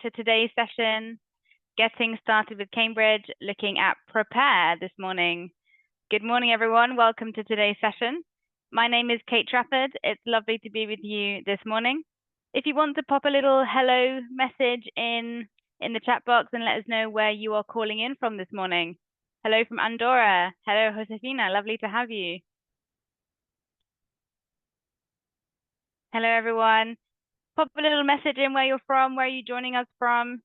to today's session, Getting Started with Cambridge, looking at Prepare this morning. Good morning, everyone. Welcome to today's session. My name is Kate Trafford. It's lovely to be with you this morning. If you want to pop a little hello message in the chat box and let us know where you are calling in from this morning. Hello from Andorra. Hello, Josefina. Lovely to have you. Hello, everyone. Pop a little message in where you're from, where are you joining us from.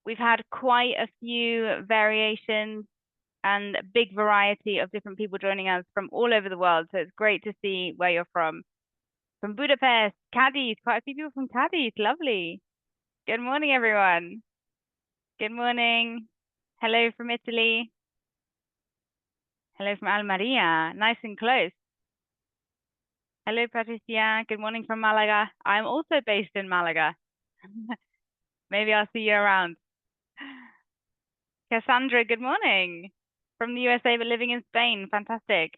We've had quite a few variations and a big variety of different people joining us from all over the world. So it's great to see where you're from. From Budapest, Cadiz, quite a few people from Cadiz. Lovely. Good morning, everyone. Good morning. Hello from Italy. Hello from Almeria. Nice and close. Hello, Patricia. Good morning from Malaga. I'm also based in Malaga. Maybe I'll see you around. Cassandra, good morning. From the USA, but living in Spain. Fantastic.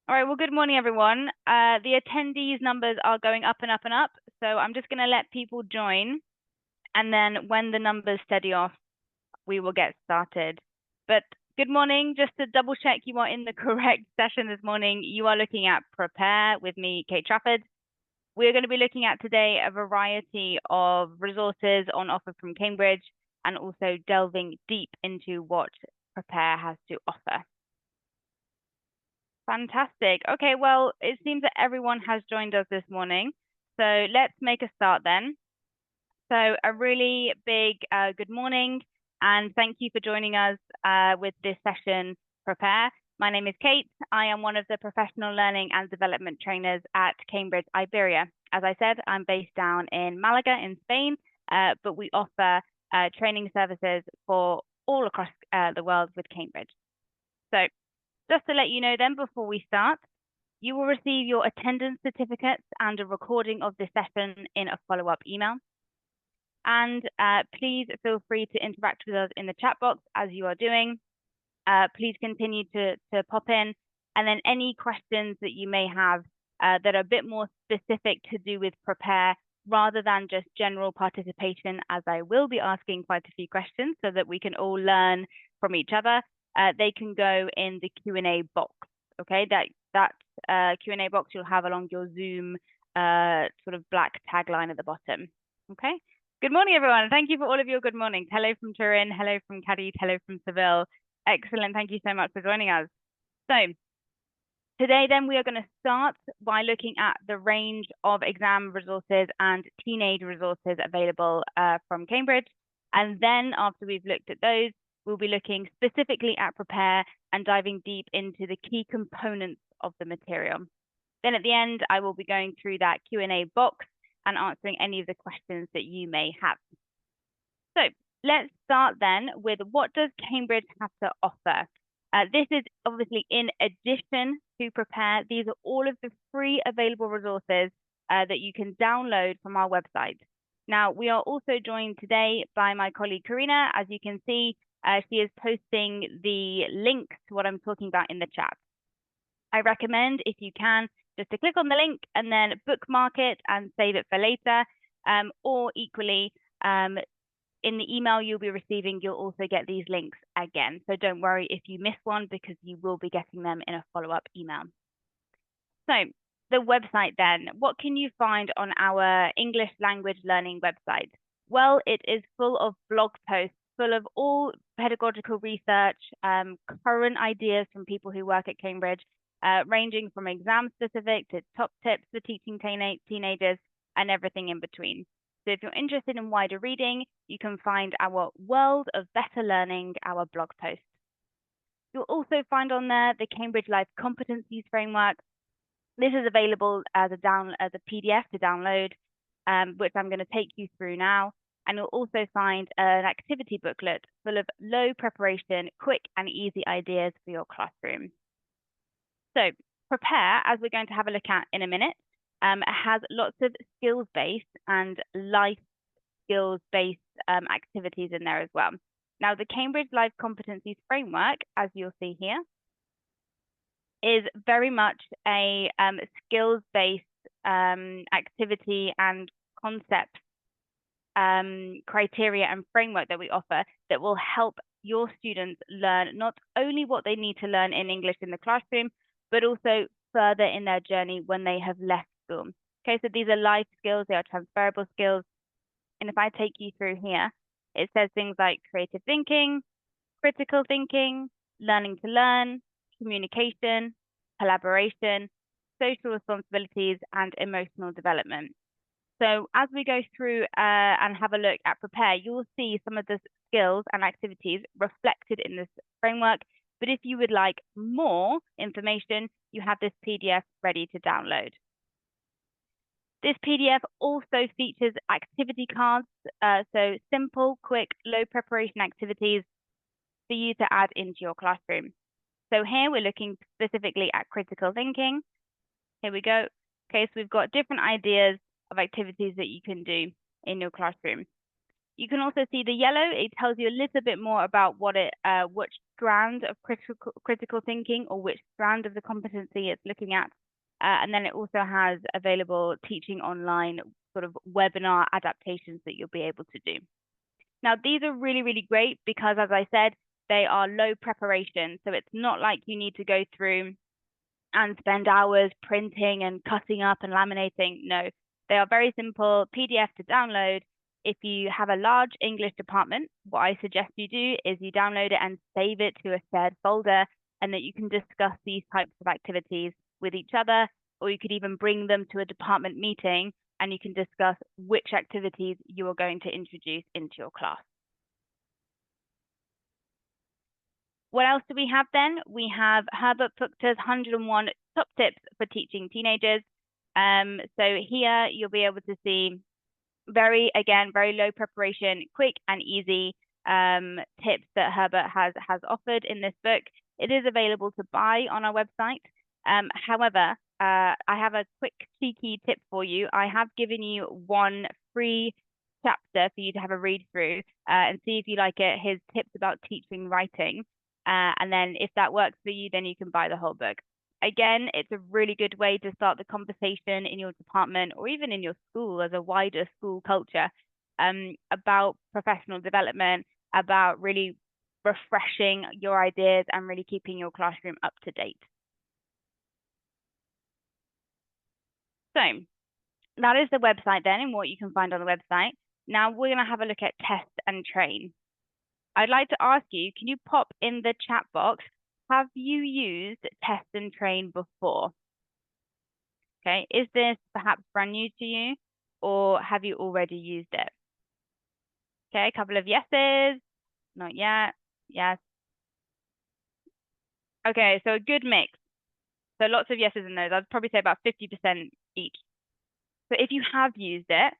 All right, well, good morning, everyone. The attendees numbers are going up and up and up. So I'm just going to let people join. And then when the numbers steady off, we will get started. But good morning. Just to double check you are in the correct session this morning, you are looking at Prepare with me, Kate Trafford. We're going to be looking at today a variety of resources on offer from Cambridge and also delving deep into what Prepare has to offer. Fantastic. Okay, well, it seems that everyone has joined us this morning. So let's make a start then. So a really big good morning and thank you for joining us with this session, Prepare. My name is Kate. I am one of the professional learning and development trainers at Cambridge Iberia. As I said, I'm based down in Malaga in Spain, but we offer training services for all across the world with Cambridge. So just to let you know then before we start, you will receive your attendance certificates and a recording of this session in a follow-up email. And please feel free to interact with us in the chat box as you are doing. Please continue to pop in. And then any questions that you may have that are a bit more specific to do with Prepare rather than just general participation, as I will be asking quite a few questions so that we can all learn from each other, they can go in the Q&A box. Okay, that Q&A box you'll have along your Zoom sort of black tagline at the bottom. Okay. Good morning, everyone. Thank you for all of your good mornings. Hello from Turin, hello from Cadiz, hello from Seville. Excellent. Thank you so much for joining us. So today, then, we are going to start by looking at the range of exam resources and teenage resources available from Cambridge. And then after we've looked at those, we'll be looking specifically at Prepare and diving deep into the key components of the material. Then at the end, I will be going through that Q&A box and answering any of the questions that you may have. So let's start then with what does Cambridge have to offer? This is obviously in addition to Prepare. These are all of the free available resources that you can download from our website. Now, we are also joined today by my colleague Karina. As you can see, she is posting the link to what I'm talking about in the chat. I recommend, if you can, just to click on the link and then bookmark it and save it for later. Or equally, in the email you'll be receiving, you'll also get these links again. So don't worry if you miss one because you will be getting them in a follow-up email. So the website then, what can you find on our English language learning website? Well, it is full of blog posts, full of all pedagogical research, current ideas from people who work at Cambridge, ranging from exam specific to top tips for teaching teenagers and everything in between. So if you're interested in wider reading, you can find our World of Better Learning, our blog post. You'll also find on there the Cambridge Life Competencies Framework. This is available as a PDF to download, which I'm going to take you through now. And you'll also find an activity booklet full of low preparation, quick and easy ideas for your classroom. So Prepare, as we're going to have a look at in a minute, has lots of skills-based and life skills-based activities in there as well. Now, the Cambridge Life Competencies Framework, as you'll see here, is very much a skills-based activity and concept criteria and framework that we offer that will help your students learn not only what they need to learn in English in the classroom, but also further in their journey when they have left school. Okay, so these are life skills, they are transferable skills. And if I take you through here, it says things like creative thinking, critical thinking, learning to learn, communication, collaboration, social responsibilities, and emotional development. So as we go through and have a look at Prepare, you'll see some of the skills and activities reflected in this framework. But if you would like more information, you have this PDF ready to download. This PDF also features activity cards, so simple, quick, low preparation activities for you to add into your classroom. So here we're looking specifically at critical thinking. Here we go. Okay, so we've got different ideas of activities that you can do in your classroom. You can also see the yellow. It tells you a little bit more about which strand of critical thinking or which strand of the competency it's looking at. And then it also has available teaching online sort of webinar adaptations that you'll be able to do. Now, these are really, really great because, as I said, they are low preparation. So it's not like you need to go through and spend hours printing and cutting up and laminating. No, they are very simple PDF to download. If you have a large English department, what I suggest you do is you download it and save it to a shared folder, and that you can discuss these types of activities with each other, or you could even bring them to a department meeting and you can discuss which activities you are going to introduce into your class. What else do we have then? We have Herbert Puchter's 101 Top Tips for Teaching Teenagers. So here you'll be able to see very low preparation, quick and easy tips that Herbert has offered in this book. It is available to buy on our website. However, I have a quick cheeky tip for you. I have given you one free chapter for you to have a read through and see if you like it, his tips about teaching writing. And then if that works for you, then you can buy the whole book. Again, it's a really good way to start the conversation in your department or even in your school as a wider school culture about professional development, about really refreshing your ideas and really keeping your classroom up to date. So that is the website then and what you can find on the website. Now we're going to have a look at Test and Train. I'd like to ask you, can you pop in the chat box, have you used Test and Train before? Okay, is this perhaps brand new to you or have you already used it? Okay, a couple of yeses, not yet, yes. Okay, so a good mix. So lots of yeses and nos. I'd probably say about 50% each. So if you have used it,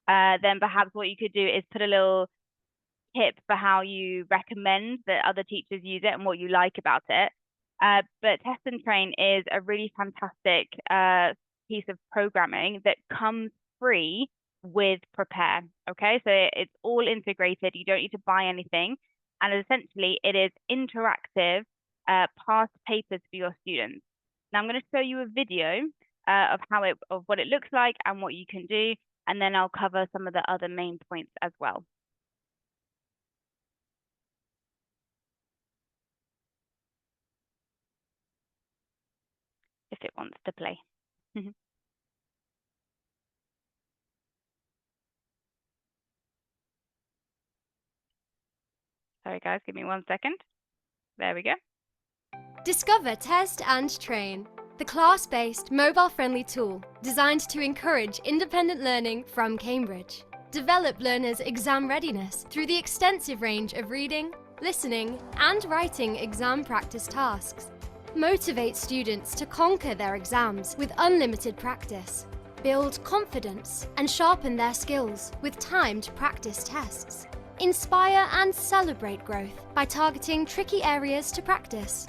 then perhaps what you could do is put a little tip for how you recommend that other teachers use it and what you like about it. But Test and Train is a really fantastic piece of programming that comes free with Prepare. Okay, so it's all integrated. You don't need to buy anything. And essentially, it is interactive past papers for your students. Now I'm going to show you a video of what it looks like and what you can do, and then I'll cover some of the other main points as well. If it wants to play. Sorry guys, give me 1 second. There we go. Discover Test and Train, the class-based, mobile-friendly tool designed to encourage independent learning from Cambridge. Develop learners' exam readiness through the extensive range of reading, listening, and writing exam practice tasks. Motivate students to conquer their exams with unlimited practice. Build confidence and sharpen their skills with timed practice tests. Inspire and celebrate growth by targeting tricky areas to practice.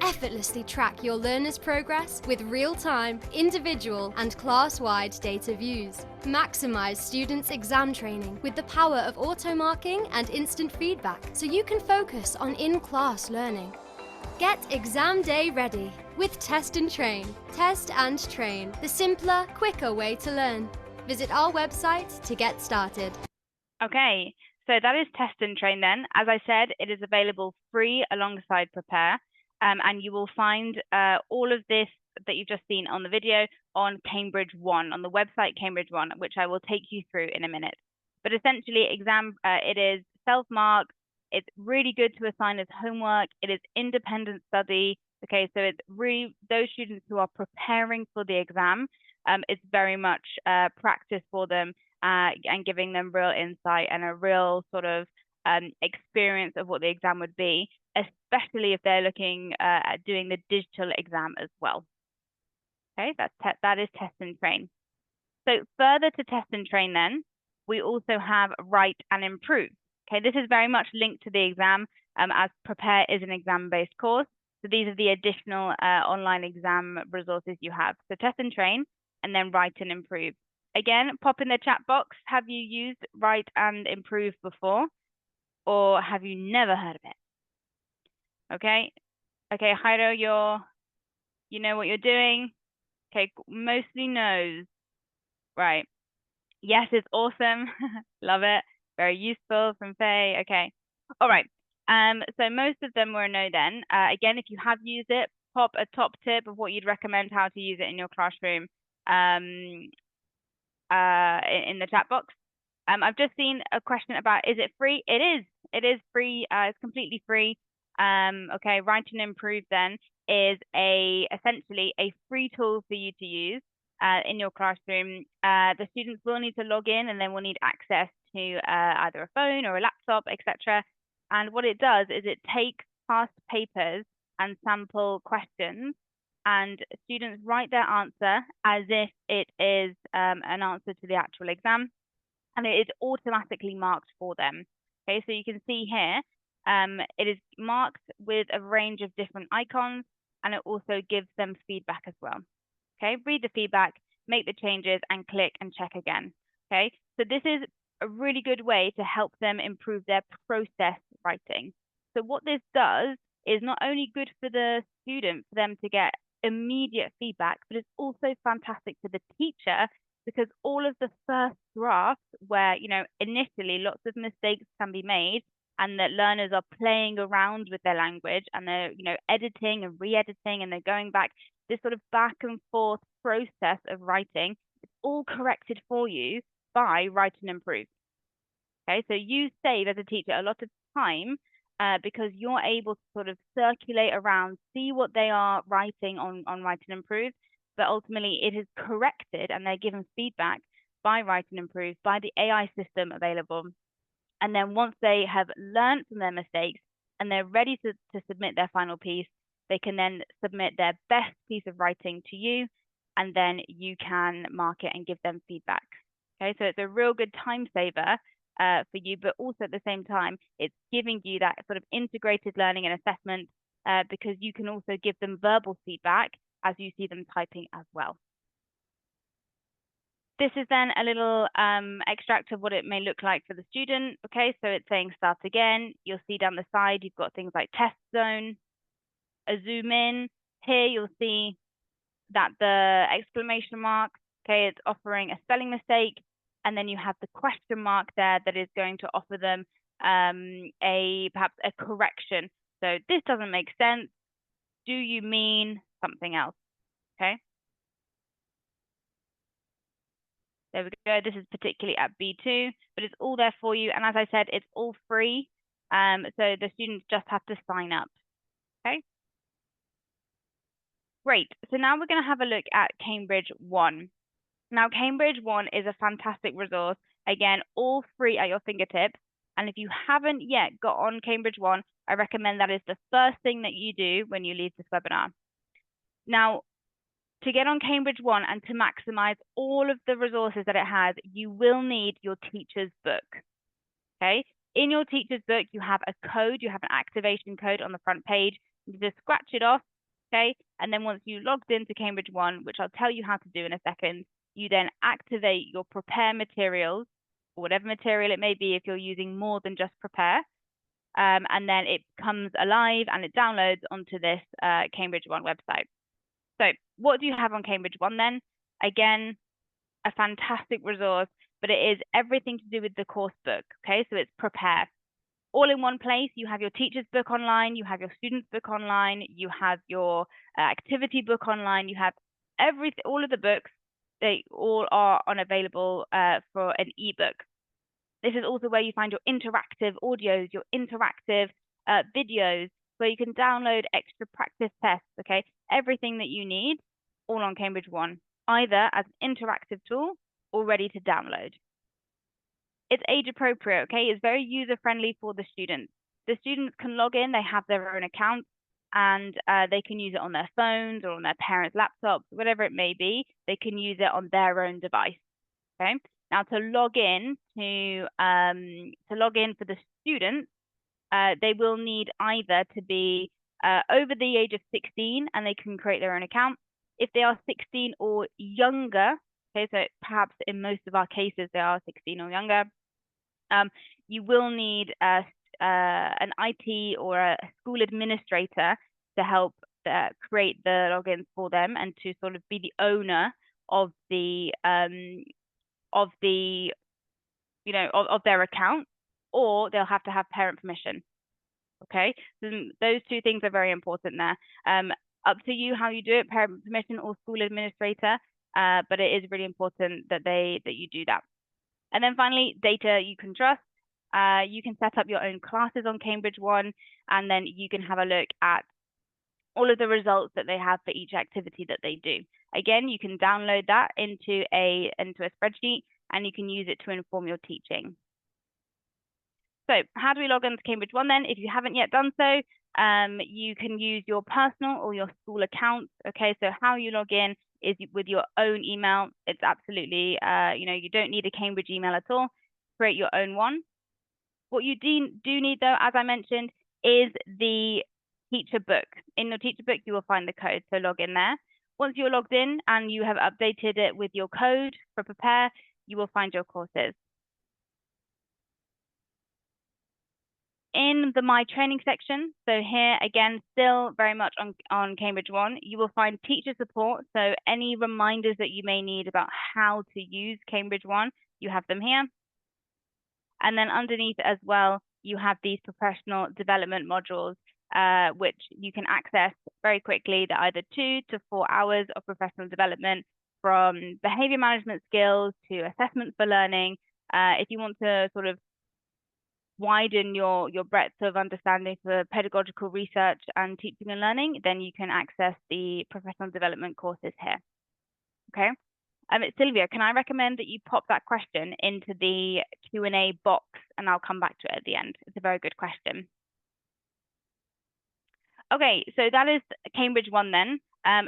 Effortlessly track your learners' progress with real-time, individual and class-wide data views. Maximize students' exam training with the power of auto-marking and instant feedback so you can focus on in-class learning. Get exam day ready with Test and Train. Test and Train, the simpler, quicker way to learn. Visit our website to get started. Okay, so that is Test and Train then. As I said, it is available free alongside Prepare, and you will find all of this that you've just seen on the video on Cambridge One, on the website Cambridge One, which I will take you through in a minute. But essentially, it is self-marked. It's really good to assign as homework. It is independent study. Okay, so it's really those students who are preparing for the exam. It's very much practice for them and giving them real insight and a real sort of experience of what the exam would be, especially if they're looking at doing the digital exam as well. Okay, that is Test and Train. So further to Test and Train then, we also have Write and Improve. Okay, this is very much linked to the exam as Prepare is an exam-based course. So these are the additional online exam resources you have. So Test and Train, and then Write and Improve. Again, pop in the chat box. Have you used Write and Improve before? Or have you never heard of it? Okay. Okay, Jairo, you know what you're doing? Okay, mostly knows. Right. Yes, it's awesome. Love it. Very useful from Faye. Okay. All right. So most of them were a no then. Again, if you have used it, pop a top tip of what you'd recommend how to use it in your classroom in the chat box. I've just seen a question about, is it free? It is. It is free. It's completely free. Okay, Write and Improve then is essentially a free tool for you to use in your classroom. The students will need to log in and then will need access to either a phone or a laptop, etc. And what it does is it takes past papers and sample questions, and students write their answer as if it is an answer to the actual exam, and it is automatically marked for them. Okay, so you can see here, it is marked with a range of different icons, and it also gives them feedback as well. Okay, read the feedback, make the changes, and click and check again. Okay, so this is a really good way to help them improve their process writing. So what this does is not only good for the student, for them to get immediate feedback, but it's also fantastic for the teacher, because all of the first drafts where, initially lots of mistakes can be made and that learners are playing around with their language and they're, editing and re-editing and they're going back, this sort of back and forth process of writing, it's all corrected for you by Write and Improve. Okay, so you save as a teacher a lot of time because you're able to sort of circulate around, see what they are writing on Write and Improve, but ultimately it is corrected and they're given feedback by Write and Improve, by the AI system available. And then once they have learned from their mistakes and they're ready to submit their final piece, they can then submit their best piece of writing to you, and then you can mark it and give them feedback. Okay, so it's a real good time saver for you, but also at the same time, it's giving you that sort of integrated learning and assessment because you can also give them verbal feedback as you see them typing as well. This is then a little extract of what it may look like for the student. Okay, so it's saying start again. You'll see down the side, you've got things like test zone, a zoom in. Here you'll see that the exclamation mark, okay, it's offering a spelling mistake. And then you have the question mark there that is going to offer them perhaps a correction. So this doesn't make sense. Do you mean something else? Okay. There we go. This is particularly at B2, but it's all there for you. And as I said, it's all free. So the students just have to sign up. Okay. Great. So now we're going to have a look at Cambridge One. Now, Cambridge One is a fantastic resource. Again, all free at your fingertips. And if you haven't yet got on Cambridge One, I recommend that is the first thing that you do when you leave this webinar. Now, to get on Cambridge One and to maximize all of the resources that it has, you will need your teacher's book. Okay. In your teacher's book, you have a code, you have an activation code on the front page. You just scratch it off. Okay. And then once you logged into Cambridge One, which I'll tell you how to do in a second, you then activate your Prepare materials, or whatever material it may be if you're using more than just Prepare. And then it comes alive and it downloads onto this Cambridge One website. So what do you have on Cambridge One then? Again, a fantastic resource but it is everything to do with the course book, okay? So it's Prepare. All in one place. You have your teacher's book online, you have your student's book online, you have your activity book online, you have everything, all of the books, they all are available for an ebook. This is also where you find your interactive audios, your interactive videos, where you can download extra practice tests, okay? Everything that you need, all on Cambridge One, either as an interactive tool or ready to download. It's age appropriate, okay? It's very user friendly for the students. The students can log in, they have their own account, and they can use it on their phones or on their parents' laptops, whatever it may be. They can use it on their own device, okay? Now to log in for the students, they will need either to be over the age of 16 and they can create their own account. If they are 16 or younger, okay, so perhaps in most of our cases they are 16 or younger, you will need an IT or a school administrator to help create the logins for them and to sort of be the owner of the of their account, or they'll have to have parent permission. Okay, so those two things are very important there. Up to you how you do it, parent permission or school administrator, but it is really important that you do that. And then finally, data you can trust. You can set up your own classes on Cambridge One, and then you can have a look at all of the results that they have for each activity that they do. Again, you can download that into a spreadsheet, and you can use it to inform your teaching. So how do we log into Cambridge One then? If you haven't yet done so, you can use your personal or your school account. Okay, so how you log in is with your own email. It's absolutely, you don't need a Cambridge email at all. Create your own one. What you do need though, as I mentioned, is the teacher book. In your teacher book, you will find the code, so log in there. Once you're logged in and you have updated it with your code for Prepare, you will find your courses. In the My Training section, so here again, still very much on Cambridge One, you will find teacher support. So any reminders that you may need about how to use Cambridge One, you have them here. And then underneath as well, you have these professional development modules, which you can access very quickly. They're either 2 to 4 hours of professional development, from behavior management skills to assessments for learning. If you want to sort of widen your breadth of understanding for pedagogical research and teaching and learning, then you can access the professional development courses here. Okay. Sylvia, can I recommend that you pop that question into the Q&A box and I'll come back to it at the end. It's a very good question. Okay, so that is Cambridge One then.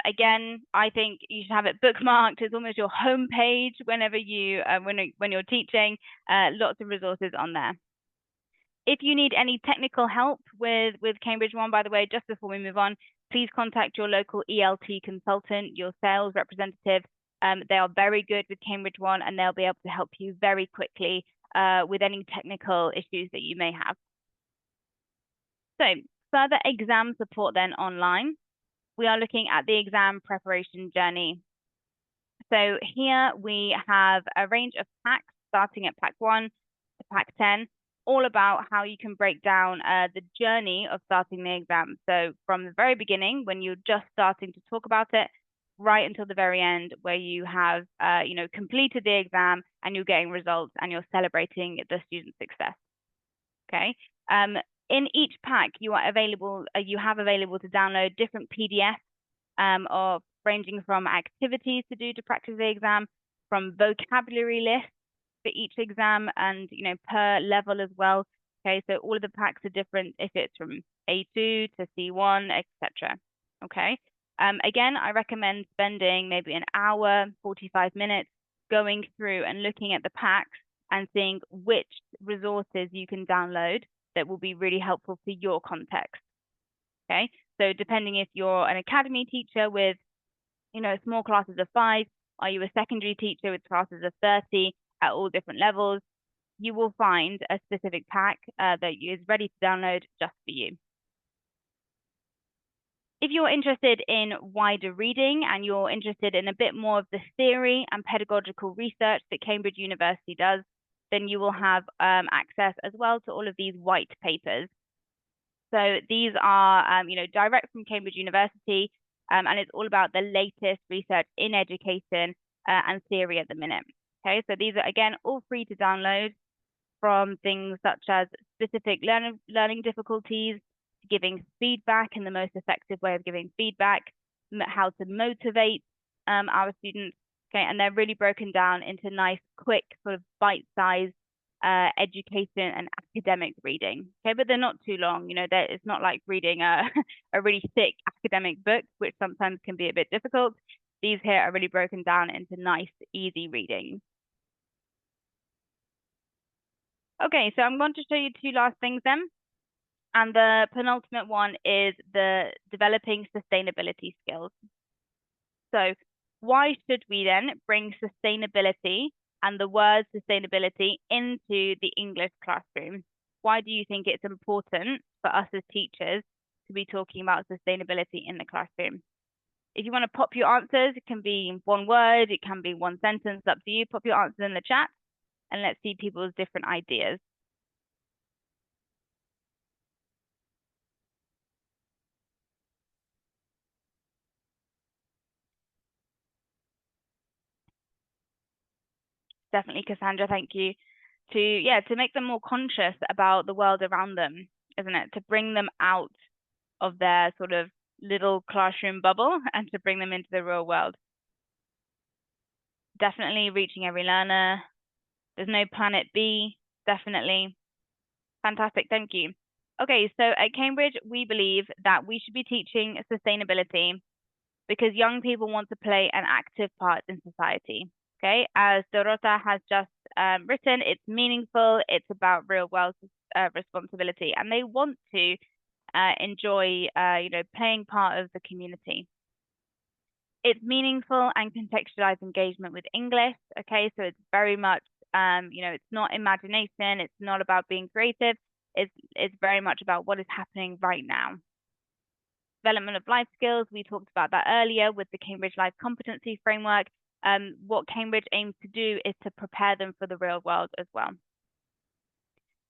Again, I think you should have it bookmarked. It's almost your homepage whenever you when you're teaching. Lots of resources on there. If you need any technical help with Cambridge One, by the way, just before we move on, please contact your local ELT consultant, your sales representative. They are very good with Cambridge One and they'll be able to help you very quickly with any technical issues that you may have. So further exam support then online, we are looking at the exam preparation journey. So here we have a range of packs starting at pack 1 to pack 10, all about how you can break down the journey of starting the exam. So from the very beginning, when you're just starting to talk about it, right until the very end, where you have completed the exam and you're getting results and you're celebrating the student's success. Okay. In each pack, you have available to download different PDFs of ranging from activities to do to practice the exam, from vocabulary lists for each exam, and per level as well. Okay, so all of the packs are different if it's from A2 to C1, etc. Okay. Again, I recommend spending maybe an hour, 45 minutes going through and looking at the packs and seeing which resources you can download that will be really helpful for your context. Okay, so depending if you're an academy teacher with, small classes of 5, are you a secondary teacher with classes of 30 at all different levels, you will find a specific pack that is ready to download just for you. If you're interested in wider reading and you're interested in a bit more of the theory and pedagogical research that Cambridge University does, then you will have access as well to all of these white papers. So these are, direct from Cambridge University, and it's all about the latest research in education and theory at the minute. Okay, so these are, again, all free to download, from things such as specific learning difficulties, giving feedback and the most effective way of giving feedback, how to motivate our students. Okay, and they're really broken down into nice, quick, sort of bite-sized education and academic reading. Okay, but they're not too long. It's not like reading a really thick academic book, which sometimes can be a bit difficult. These here are really broken down into nice, easy reading. Okay, so I'm going to show you two last things then. And the penultimate one is the developing sustainability skills. So why should we then bring sustainability and the word sustainability into the English classroom? Why do you think it's important for us as teachers to be talking about sustainability in the classroom? If you want to pop your answers, it can be one word, it can be one sentence, up to you. Pop your answers in the chat and let's see people's different ideas. Definitely, Cassandra, thank you. To make them more conscious about the world around them, isn't it? To bring them out of their sort of little classroom bubble and to bring them into the real world. Definitely reaching every learner. There's no planet B, definitely. Fantastic, thank you. Okay, so at Cambridge, we believe that we should be teaching sustainability because young people want to play an active part in society. Okay, as Dorota has just written, it's meaningful, it's about real world responsibility, and they want to enjoy, playing part of the community. It's meaningful and contextualized engagement with English. Okay, so it's very much, it's not imagination, it's not about being creative, it's very much about what is happening right now. Development of life skills, we talked about that earlier with the Cambridge Life Competency Framework. What Cambridge aims to do is to prepare them for the real world as well.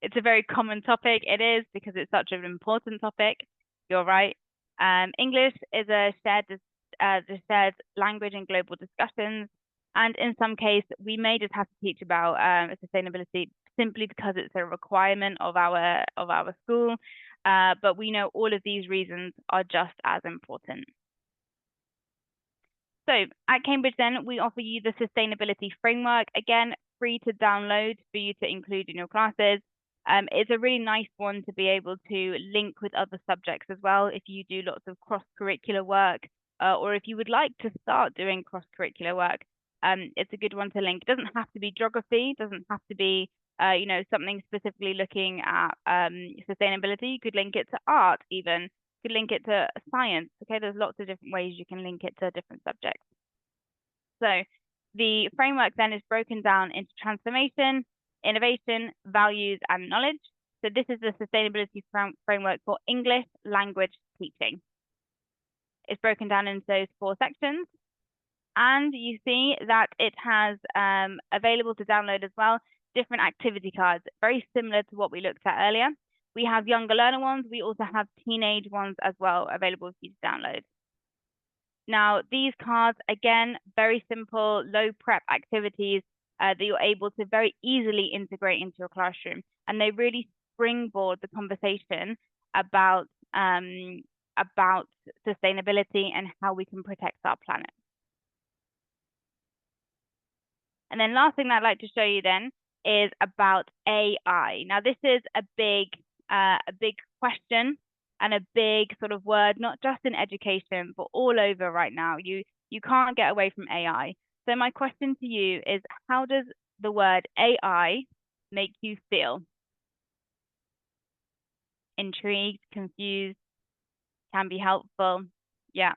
It's a very common topic. It is, because it's such an important topic. You're right. English is a shared language in global discussions. And in some case, we may just have to teach about sustainability simply because it's a requirement of our school. But we know all of these reasons are just as important. So at Cambridge then, we offer you the sustainability framework, again, free to download for you to include in your classes. It's a really nice one to be able to link with other subjects as well if you do lots of cross-curricular work, or if you would like to start doing cross-curricular work. It's a good one to link. It doesn't have to be geography, doesn't have to be something specifically looking at sustainability. You could link it to art even. You could link it to science. Okay, there's lots of different ways you can link it to different subjects. So the framework then is broken down into transformation, innovation, values, and knowledge. So this is the sustainability framework for English language teaching. It's broken down into those 4 sections. And you see that it has available to download as well, different activity cards, very similar to what we looked at earlier. We have younger learner ones. We also have teenage ones as well available for you to download. Now, these cards, again, very simple, low prep activities that you're able to very easily integrate into your classroom. And they really springboard the conversation about sustainability and how we can protect our planet. And then last thing that I'd like to show you then is about AI. Now, this is a big question and a big sort of word, not just in education, but all over right now. You can't get away from AI. So my question to you is, how does the word AI make you feel? Intrigued, confused, can be helpful. Yeah.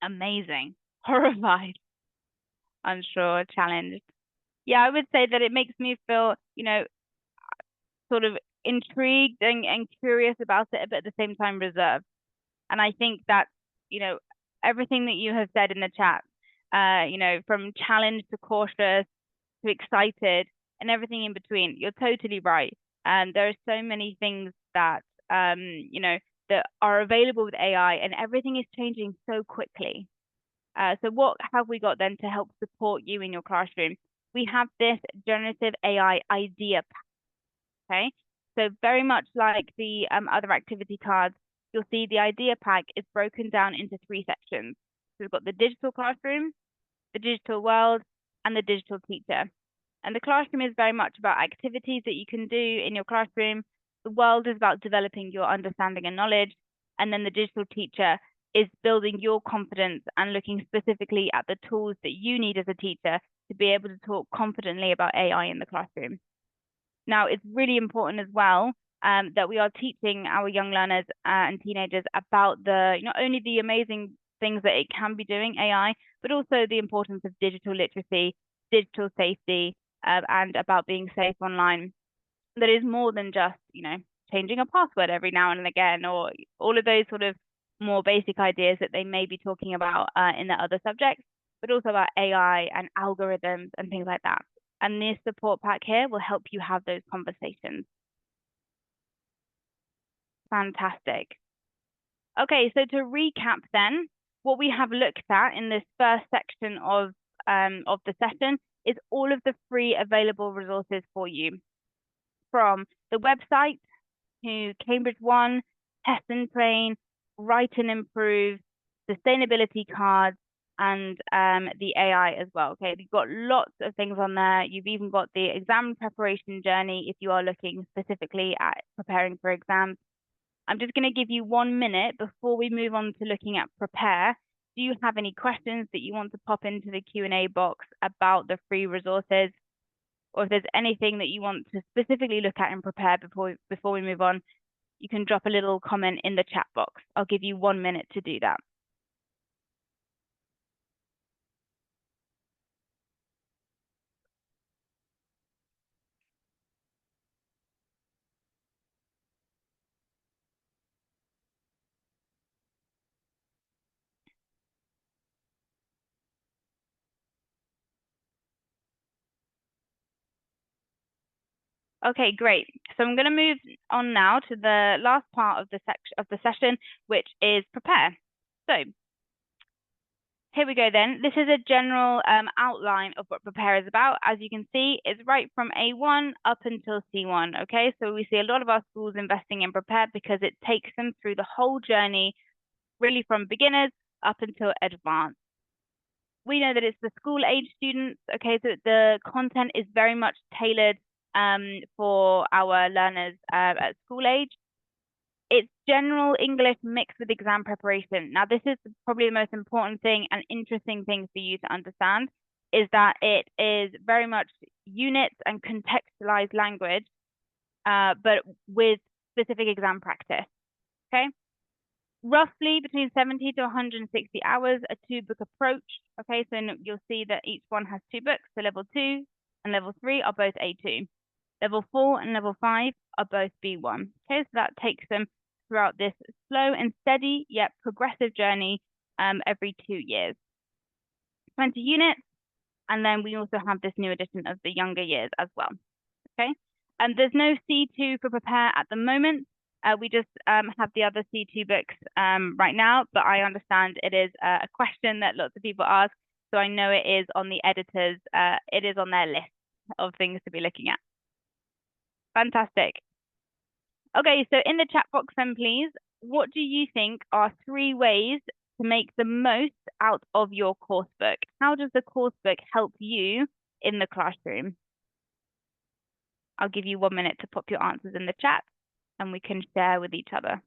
Amazing. Horrified. Unsure, challenged. Yeah, I would say that it makes me feel, sort of intrigued and curious about it, but at the same time reserved. And I think that, you know, everything that you have said in the chat, you know, from challenged to cautious to excited and everything in between, you're totally right. And there are so many things that, you know, that are available with AI, and everything is changing so quickly. So what have we got then to help support you in your classroom? We have this generative AI idea pack, okay? So very much like the other activity cards, you'll see the idea pack is broken down into 3 sections. So we've got the digital classroom, the digital world, and the digital teacher. And the classroom is very much about activities that you can do in your classroom. The world is about developing your understanding and knowledge. And then the digital teacher is building your confidence and looking specifically at the tools that you need as a teacher to be able to talk confidently about AI in the classroom. Now, it's really important as well that we are teaching our young learners and teenagers about not only the amazing things that it can be doing, AI, but also the importance of digital literacy, digital safety, and about being safe online. That is more than just, changing a password every now and again, or all of those sort of more basic ideas that they may be talking about in the other subjects, but also about AI and algorithms and things like that. And this support pack here will help you have those conversations. Fantastic. Okay, so to recap then, what we have looked at in this first section of the session is all of the free available resources for you, from the website to Cambridge One, Test and Train, Write and Improve, sustainability cards, and the AI as well. Okay, you've got lots of things on there. You've even got the exam preparation journey if you are looking specifically at preparing for exams. I'm just going to give you 1 minute before we move on to looking at prepare. Do you have any questions that you want to pop into the Q&A box about the free resources? Or if there's anything that you want to specifically look at and prepare before we move on, you can drop a little comment in the chat box. I'll give you 1 minute to do that. Okay, great. So I'm going to move on now to the last part of the session, which is prepare. So here we go then. This is a general outline of what prepare is about. As you can see, it's right from A1 up until C1, okay? So we see a lot of our schools investing in prepare because it takes them through the whole journey, really from beginners up until advanced. We know that it's the school age students, okay? So the content is very much tailored for our learners at school age. It's general English mixed with exam preparation. Now, this is probably the most important thing and interesting thing for you to understand, is that it is very much units and contextualized language, but with specific exam practice, okay? Roughly between 70 to 160 hours, a 2-book approach, okay? So you'll see that each one has 2 books, so level 2 and level 3 are both A2. Level 4 and level 5 are both B1. Okay, so that takes them throughout this slow and steady yet progressive journey every 2 years. 20 units, and then we also have this new edition of the younger years as well. Okay, and there's no C2 for prepare at the moment. We just have the other C2 books right now, but I understand it is a question that lots of people ask, so I know it is on the editors, it is on their list of things to be looking at. Fantastic. Okay, so in the chat box then, please, what do you think are 3 ways to make the most out of your coursebook? How does the coursebook help you in the classroom? I'll give you 1 minute to pop your answers in the chat and we can share with each other.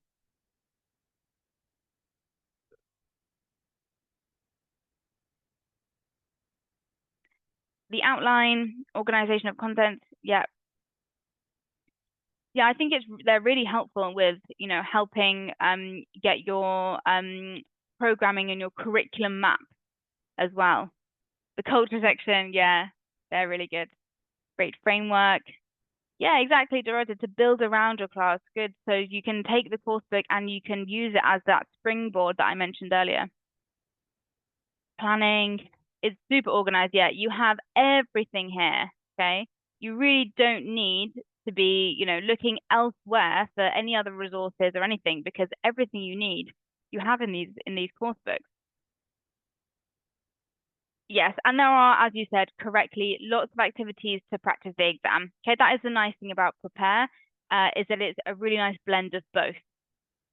The outline, organization of content, yeah. Yeah, I think they're really helpful with, helping get your programming and your curriculum map as well. The culture section, yeah, they're really good. Great framework. Yeah, exactly, Dorota, to build around your class. Good. So you can take the course book and you can use it as that springboard that I mentioned earlier. Planning is super organized. Yeah, you have everything here. Okay. You really don't need to be, looking elsewhere for any other resources or anything, because everything you need you have in these course books. Yes, and there are, as you said correctly, lots of activities to practice the exam. Okay, that is the nice thing about Prepare, is that it's a really nice blend of both.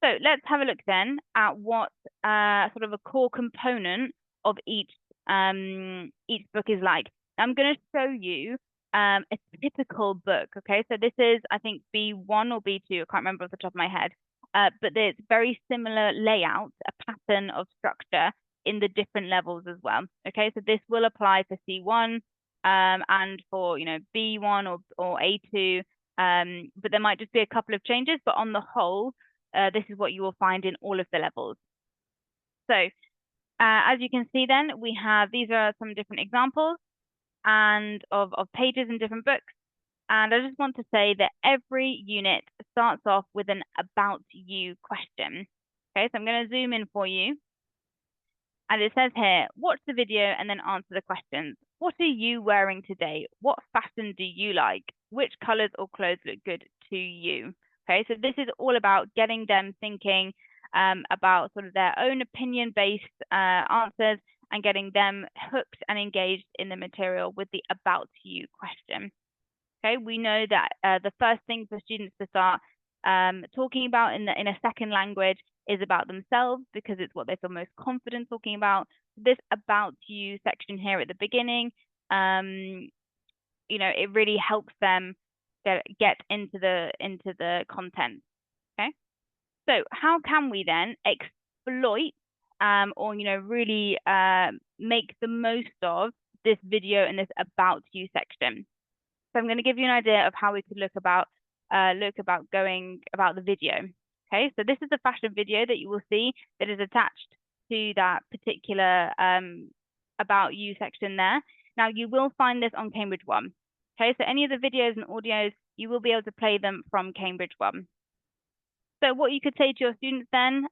So let's have a look then at what sort of a core component of each book is like. I'm going to show you a typical book. Okay, so this is, I think, B1 or B2. I can't remember off the top of my head. But there's very similar layout, a pattern of structure in the different levels as well. Okay, so this will apply for C1 and for B1 or A2. But there might just be a couple of changes, but on the whole, this is what you will find in all of the levels. So as you can see then, these are some different examples and of pages in different books. And I just want to say that every unit starts off with an about you question. Okay, so I'm going to zoom in for you. And it says here, watch the video and then answer the questions. What are you wearing today? What fashion do you like? Which colors or clothes look good to you? Okay, so this is all about getting them thinking about sort of their own opinion-based answers and getting them hooked and engaged in the material with the about you question. Okay, we know that the first thing for students to start talking about in a second language is about themselves, because it's what they feel most confident talking about. This about you section here at the beginning, it really helps them get into the content. Okay, so how can we then exploit or really make the most of this video and this about you section? So I'm going to give you an idea of how we could look about going about the video. Okay, so this is a fashion video that you will see that is attached to that particular about you section there. Now you will find this on Cambridge One. Okay, so any of the videos and audios, you will be able to play them from Cambridge One. So what you could say to your students then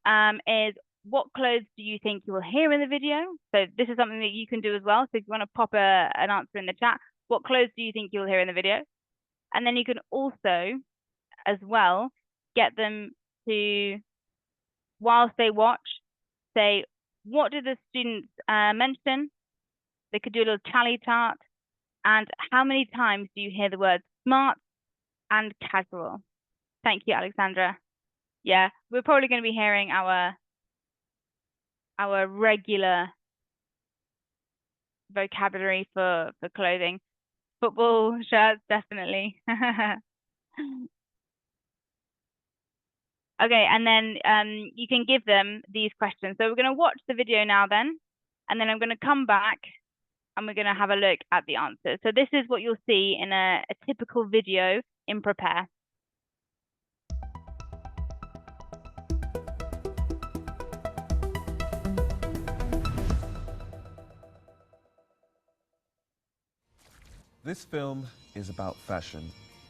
is, what clothes do you think you will hear in the video? So this is something that you can do as well. So if you want to pop an answer in the chat, what clothes do you think you'll hear in the video? And then you can also, as well, get them to, whilst they watch, say, what do the students mention? They could do a little tally chart. And how many times do you hear the words smart and casual? Thank you, Alexandra. Yeah, we're probably going to be hearing our regular vocabulary for clothing. Football shirts, definitely. Okay, and then you can give them these questions. So we're going to watch the video now then, and then I'm going to come back and we're going to have a look at the answers. So this is what you'll see in a typical video in Prepare. This film is about fashion.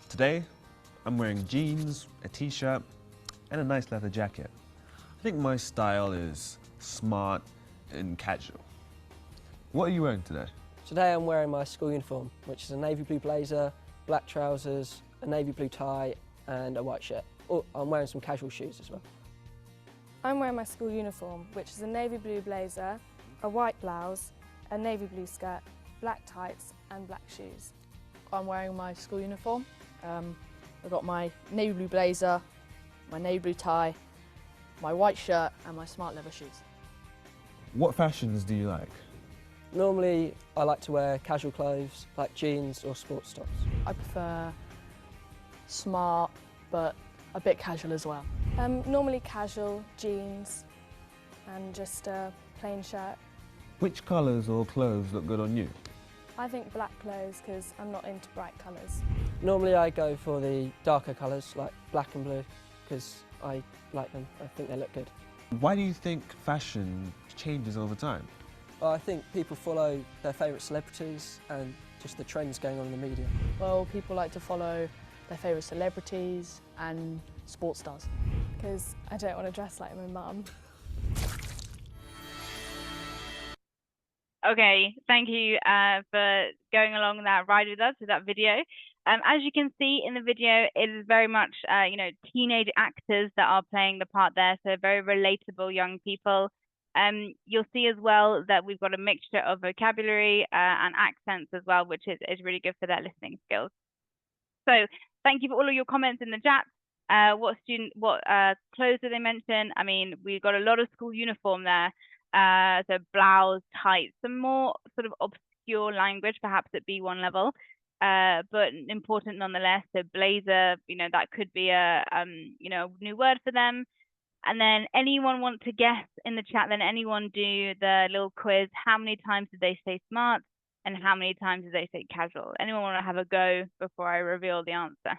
Today, I'm wearing jeans, a t-shirt, and a nice leather jacket. I think my style is smart and casual. What are you wearing today? Today I'm wearing my school uniform, which is a navy blue blazer, black trousers, a navy blue tie, and a white shirt. Oh, I'm wearing some casual shoes as well. I'm wearing my school uniform, which is a navy blue blazer, a white blouse, a navy blue skirt, black tights and black shoes. I'm wearing my school uniform. I've got my navy blue blazer, my navy blue tie, my white shirt and my smart leather shoes. What fashions do you like? Normally I like to wear casual clothes like jeans or sports tops. I prefer smart but a bit casual as well. Normally casual, jeans and just a plain shirt. Which colours or clothes look good on you? I think black clothes because I'm not into bright colours. Normally I go for the darker colours like black and blue because I like them. I think they look good. Why do you think fashion changes over time? I think people follow their favourite celebrities and just the trends going on in the media. Well, people like to follow their favourite celebrities and sports stars. Because I don't want to dress like my mum. Okay, thank you for going along that ride with us with that video. As you can see in the video, it is very much, you know, teenage actors that are playing the part there, so very relatable young people. You'll see as well that we've got a mixture of vocabulary and accents as well, which is really good for their listening skills. So thank you for all of your comments in the chat. What clothes did they mention? I mean, we've got a lot of school uniform there. So blouse, tights, some more sort of obscure language, perhaps at B1 level, but important nonetheless. So blazer, you know, that could be a you know, new word for them. And then anyone want to guess in the chat? Then anyone do the little quiz? How many times did they say smart, and how many times did they say casual? Anyone want to have a go before I reveal the answer?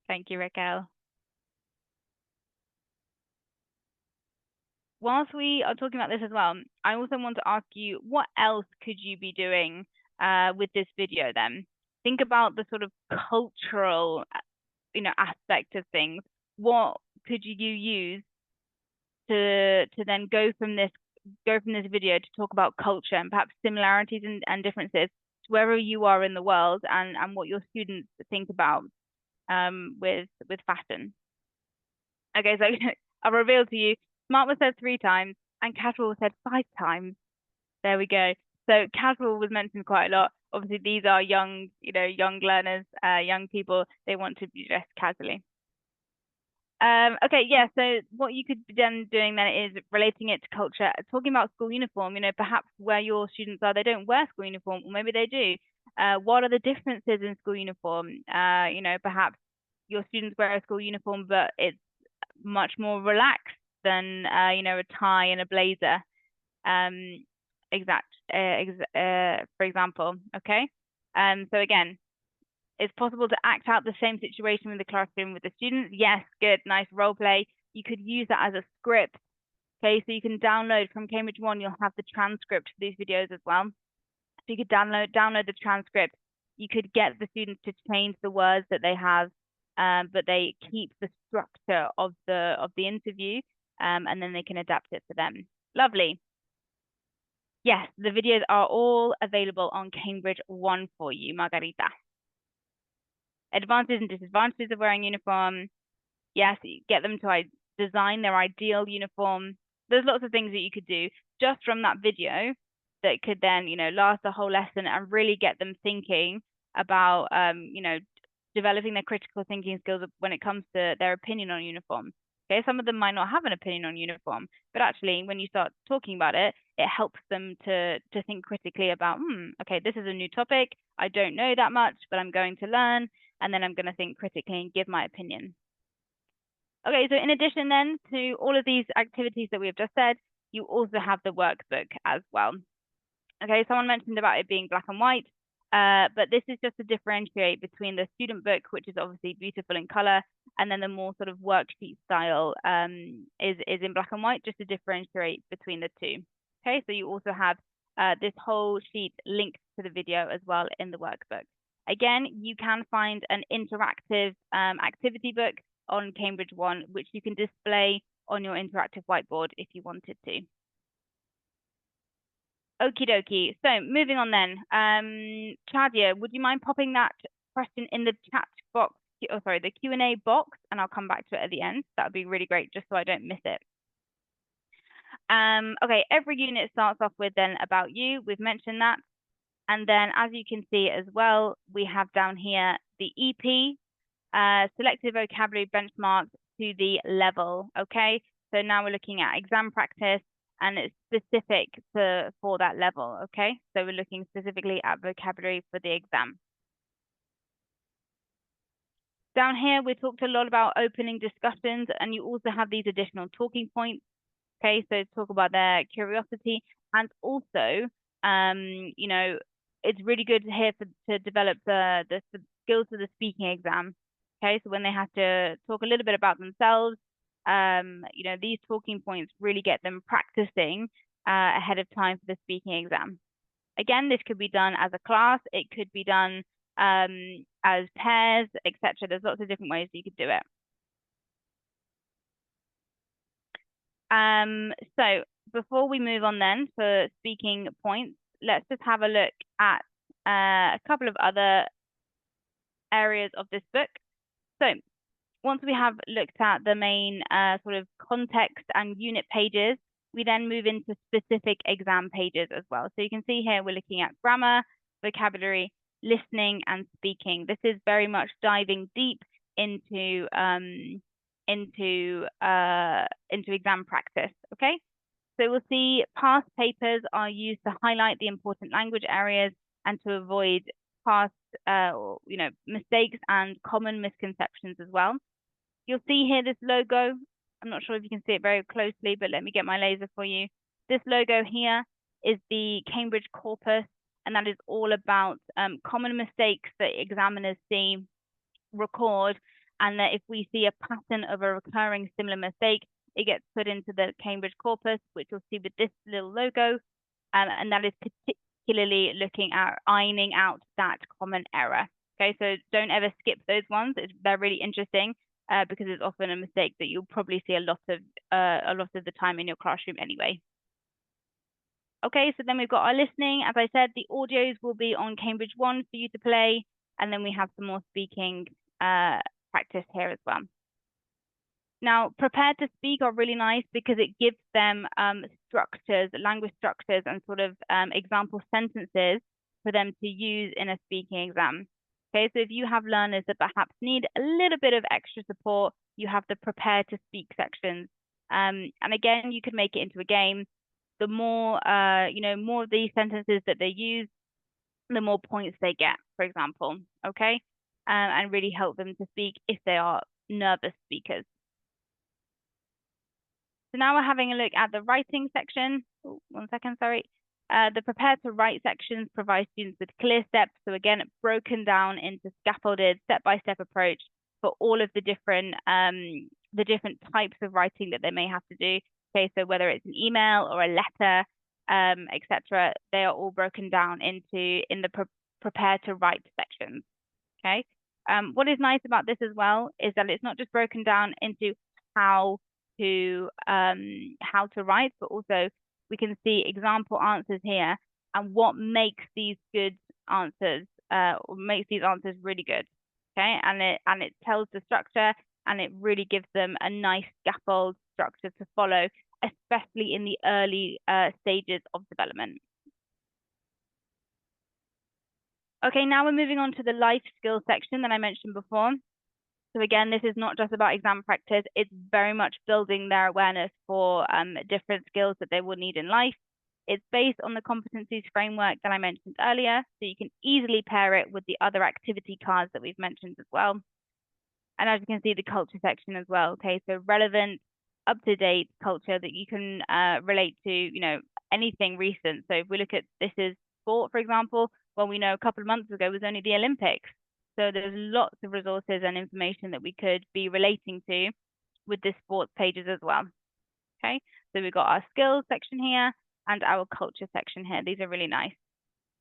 Thank you, Raquel. Whilst we are talking about this as well, I also want to ask you, what else could you be doing with this video then? Think about the sort of cultural, you know, aspect of things. What could you use to then go from this video to talk about culture and perhaps similarities and differences to wherever you are in the world, and what your students think about with fashion? Okay, so I'll reveal to you, smart was said 3 times and casual was said 5 times. There we go. So casual was mentioned quite a lot. Obviously, these are young, you know, young learners, young people. They want to be dressed casually. Okay, yeah, so what you could be then doing then is relating it to culture, talking about school uniform, you know, perhaps where your students are, they don't wear school uniform, or maybe they do. What are the differences in school uniform? You know, perhaps your students wear a school uniform, but it's much more relaxed than, you know, a tie and a blazer. For example, okay? So again, it's possible to act out the same situation with the classroom with the students. Yes, good, nice role play. You could use that as a script. Okay, so you can download from Cambridge One, you'll have the transcript for these videos as well. So you could download the transcript. You could get the students to change the words that they have, but they keep the structure of the interview, and then they can adapt it for them. Lovely. Yes, the videos are all available on Cambridge One for you, Margarita. Advantages and disadvantages of wearing uniform. Yes, you get them to design their ideal uniform. There's lots of things that you could do just from that video that could then, you know, last the whole lesson and really get them thinking about, you know, developing their critical thinking skills when it comes to their opinion on uniform. Okay, some of them might not have an opinion on uniform, but actually when you start talking about it, it helps them to think critically about, okay, this is a new topic. I don't know that much, but I'm going to learn, and then I'm going to think critically and give my opinion. Okay, so in addition then to all of these activities that we have just said, you also have the workbook as well. Okay, someone mentioned about it being black and white, but this is just to differentiate between the student book, which is obviously beautiful in color, and then the more sort of worksheet style is in black and white, just to differentiate between the two. Okay, so you also have this whole sheet linked to the video as well in the workbook. Again, you can find an interactive activity book on Cambridge One, which you can display on your interactive whiteboard if you wanted to. Okie dokie. So moving on then. Chadia, would you mind popping that question in the chat box, oh sorry, the Q&A box, and I'll come back to it at the end. That would be really great, just so I don't miss it. Okay, every unit starts off with then about you. We've mentioned that. And then as you can see as well, we have down here the EP, selected vocabulary benchmarked to the level, okay? So now we're looking at exam practice, and it's specific for that level, okay? So we're looking specifically at vocabulary for the exam. Down here, we talked a lot about opening discussions, and you also have these additional talking points, okay? So talk about their curiosity, and also, you know, it's really good here to develop the skills for the speaking exam, okay? So when they have to talk a little bit about themselves, you know, these talking points really get them practicing ahead of time for the speaking exam. Again, this could be done as a class, it could be done as pairs, etc. There's lots of different ways you could do it. So before we move on then for speaking points, let's just have a look at a couple of other areas of this book. So once we have looked at the main sort of context and unit pages, we then move into specific exam pages as well. So you can see here we're looking at grammar, vocabulary, listening, and speaking. This is very much diving deep into exam practice, okay? So we'll see past papers are used to highlight the important language areas and to avoid past mistakes and common misconceptions as well. You'll see here this logo. I'm not sure if you can see it very closely, but let me get my laser for you. This logo here is the Cambridge Corpus, and that is all about common mistakes that examiners see, record, and that if we see a pattern of a recurring similar mistake, it gets put into the Cambridge Corpus, which you'll see with this little logo, and that is particularly looking at ironing out that common error. Okay, so don't ever skip those ones. They're really interesting because it's often a mistake that you'll probably see a lot of the time in your classroom anyway. Okay, so then we've got our listening. As I said, the audios will be on Cambridge One for you to play, and then we have some more speaking practice here as well. Now, prepared to speak are really nice because it gives them structures, language structures, and sort of example sentences for them to use in a speaking exam. Okay, so if you have learners that perhaps need a little bit of extra support, you have the prepared to speak sections. And again, you could make it into a game. The more, more of these sentences that they use, the more points they get, for example, okay? And really help them to speak if they are nervous speakers. So now we're having a look at the writing section. Oh, 1 second, sorry. The prepare to write sections provide students with clear steps. So again, broken down into scaffolded step-by-step approach for all of the different types of writing that they may have to do. Okay, so whether it's an email or a letter, etc., they are all broken down in the prepare to write sections. Okay. What is nice about this as well is that it's not just broken down into how to write, but also we can see example answers here and what makes these good answers or makes these answers really good. Okay, and it tells the structure and it really gives them a nice scaffold structure to follow, especially in the early stages of development. Okay, now we're moving on to the life skills section that I mentioned before. So again, this is not just about exam practice, it's very much building their awareness for different skills that they will need in life. It's based on the competencies framework that I mentioned earlier, so you can easily pair it with the other activity cards that we've mentioned as well. And as you can see, the culture section as well, okay, so relevant, up-to-date culture that you can relate to, anything recent. So if we look at this is sport, for example, well, we know a couple of months ago was only the Olympics. So there's lots of resources and information that we could be relating to with the sports pages as well. Okay, so we've got our skills section here and our culture section here. These are really nice.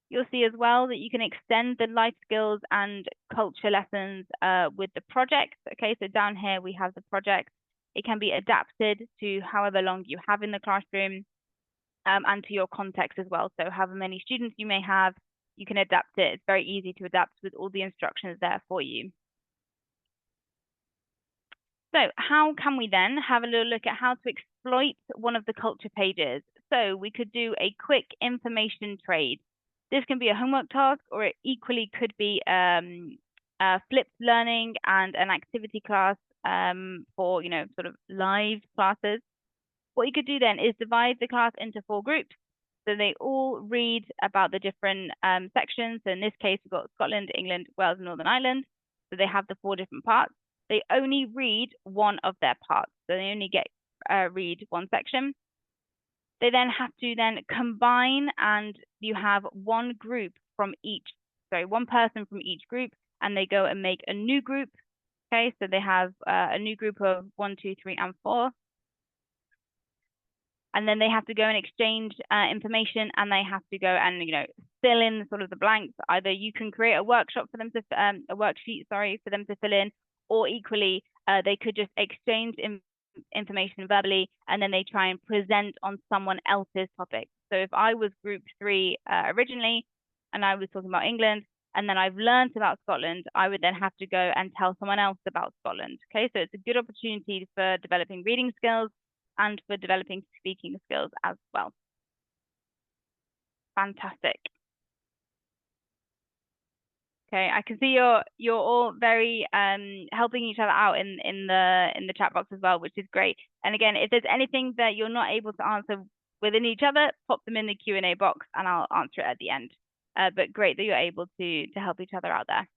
You'll see as well that you can extend the life skills and culture lessons with the projects. Okay, so down here we have the project. It can be adapted to however long you have in the classroom and to your context as well. So however many students you may have, you can adapt it. It's very easy to adapt with all the instructions there for you. So how can we then have a little look at how to exploit one of the culture pages? So we could do a quick information trade. This can be a homework task, or it equally could be flipped learning and an activity class for, sort of live classes. What you could do then is divide the class into 4 groups. So they all read about the different sections. So in this case, we've got Scotland, England, Wales, and Northern Ireland. So they have the 4 different parts. They only read one of their parts. So they only get read one section. They then have to combine, and you have one person from each group, and they go and make a new group. Okay, so they have a new group of 1, 2, 3, and 4. and then they have to go and exchange information, and they have to go and, you know, fill in sort of the blanks. Either you can create a workshop for them to, a worksheet, sorry, for them to fill in, or equally, they could just exchange information verbally, and then they try and present on someone else's topic. So if I was group 3 originally, and I was talking about England, and then I've learned about Scotland, I would then have to go and tell someone else about Scotland. Okay, so it's a good opportunity for developing reading skills and for developing speaking skills as well. Fantastic. Okay, I can see you're all very helping each other out in the chat box as well, which is great. And again, if there's anything that you're not able to answer within each other, pop them in the Q&A box and I'll answer it at the end. But great that you're able to help each other out there.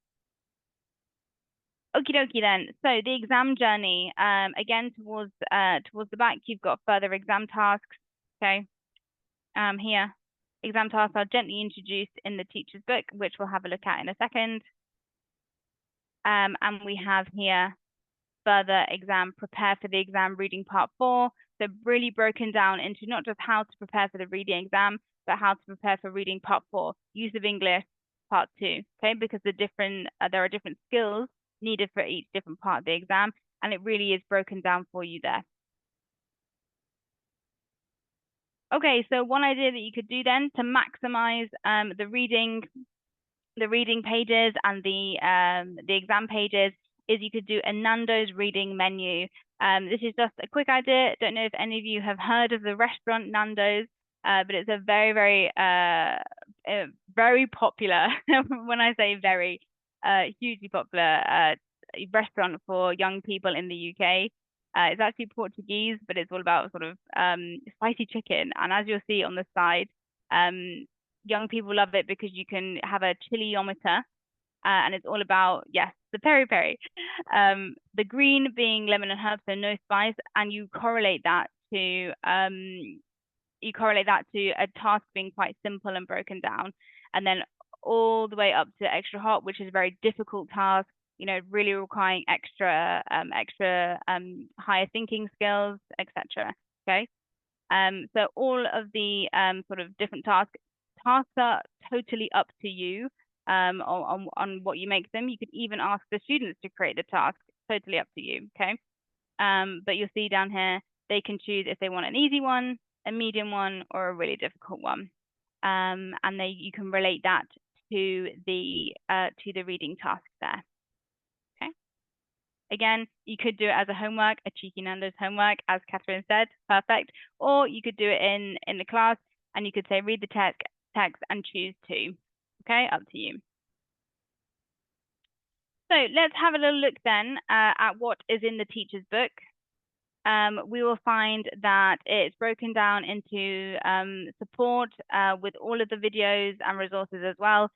Okie dokie then. So the exam journey, again, towards the back, you've got further exam tasks. Okay, here. Exam tasks are gently introduced in the teacher's book, which we'll have a look at in a second. And we have here further exam, prepare for the exam reading part 4. So really broken down into not just how to prepare for the reading exam, but how to prepare for reading part 4, use of English part 2. Okay, because there are different skills needed for each different part of the exam, and it really is broken down for you there. Okay, so one idea that you could do then to maximize the reading pages and the exam pages is you could do a Nando's reading menu. This is just a quick idea. Don't know if any of you have heard of the restaurant Nando's, but it's a very, very, very popular, when I say very, hugely popular restaurant for young people in the UK. It's actually Portuguese, but it's all about sort of spicy chicken. And as you'll see on the side, young people love it because you can have a chiliometer, and it's all about, yes, the peri-peri. The green being lemon and herb, so no spice, and you correlate that to a task being quite simple and broken down, and then all the way up to extra hot, which is a very difficult task, you know, really requiring extra higher thinking skills, etc. Okay, so all of the sort of different tasks are totally up to you on what you make them. You could even ask the students to create the task, totally up to you. Okay, but you'll see down here they can choose if they want an easy one, a medium one, or a really difficult one, and you can relate that to the reading task there. Again, you could do it as a homework, a cheeky Nando's homework, as Catherine said, perfect. Or you could do it in the class, and you could say, read the text and choose 2. Okay, up to you. So let's have a little look then at what is in the teacher's book. We will find that it's broken down into support with all of the videos and resources as well.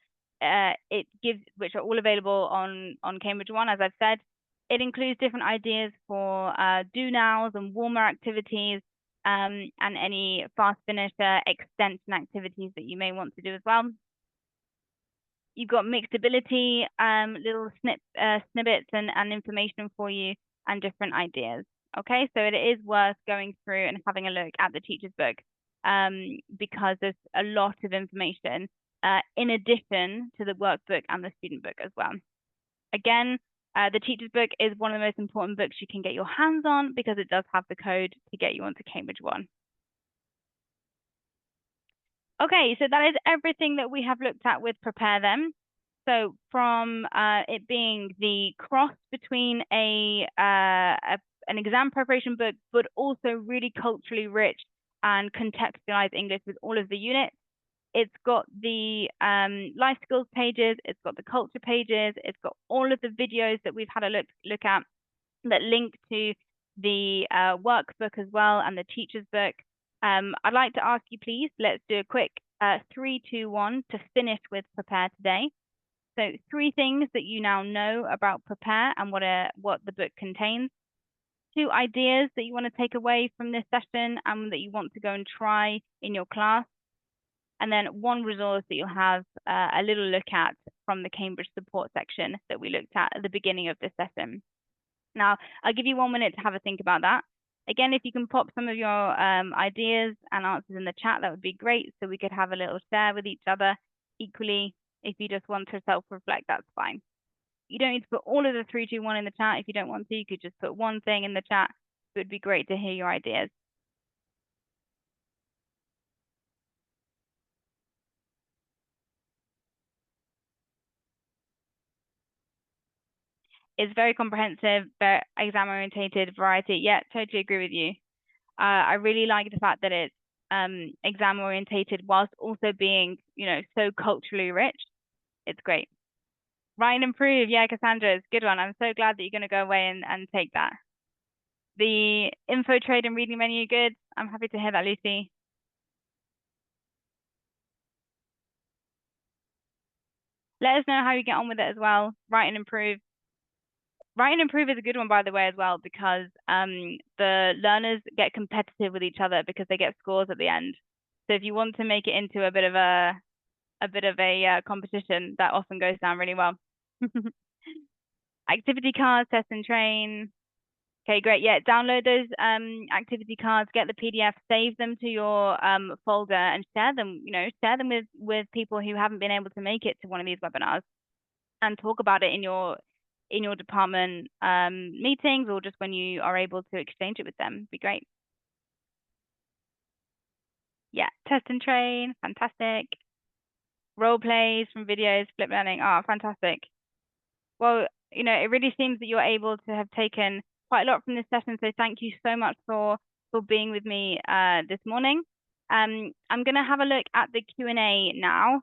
Which are all available on Cambridge One, as I've said. It includes different ideas for do nows and warmer activities, and any fast finisher extension activities that you may want to do as well. You've got mixed ability, little snippets and information for you, and different ideas. Okay, so it is worth going through and having a look at the teacher's book, because there's a lot of information in addition to the workbook and the student book as well. Again, the teacher's book is one of the most important books you can get your hands on because it does have the code to get you onto Cambridge One. Okay, so that is everything that we have looked at with Prepare Them. So from it being the cross between an exam preparation book, but also really culturally rich and contextualized English with all of the units. It's got the life skills pages, it's got the culture pages, it's got all of the videos that we've had a look at that link to the workbook as well and the teacher's book. I'd like to ask you, please, let's do a quick 3, 2, 1 to finish with Prepare today. So 3 things that you now know about Prepare and what the book contains. 2 ideas that you want to take away from this session and that you want to go and try in your class. And then 1 resource that you'll have a little look at from the Cambridge support section that we looked at the beginning of this session. Now, I'll give you 1 minute to have a think about that. Again, if you can pop some of your ideas and answers in the chat, that would be great. So we could have a little share with each other. Equally, if you just want to self-reflect, that's fine. You don't need to put all of the 3, 2, 1 in the chat. If you don't want to, you could just put one thing in the chat. It would be great to hear your ideas. It's very comprehensive, very exam-orientated, variety. Yeah, totally agree with you. I really like the fact that it's exam-orientated whilst also being, so culturally rich. It's great. Write and improve. Yeah, Cassandra, it's a good one. I'm so glad that you're going to go away and take that. The info trade and reading menu, good. I'm happy to hear that, Lucy. Let us know how you get on with it as well. Write and improve. Write and improve is a good one, by the way, as well, because the learners get competitive with each other because they get scores at the end. So if you want to make it into a bit of a competition, that often goes down really well. Activity cards, test and train. Okay, great. Yeah, download those activity cards, get the PDF, save them to your folder, and share them. Share them with people who haven't been able to make it to one of these webinars, and talk about it in your department meetings, or just when you are able to exchange it with them. It'd be great. Yeah, test and train, fantastic. Role plays from videos, flip learning. Oh, fantastic. Well, it really seems that you're able to have taken quite a lot from this session. So thank you so much for being with me this morning. I'm going to have a look at the Q&A now.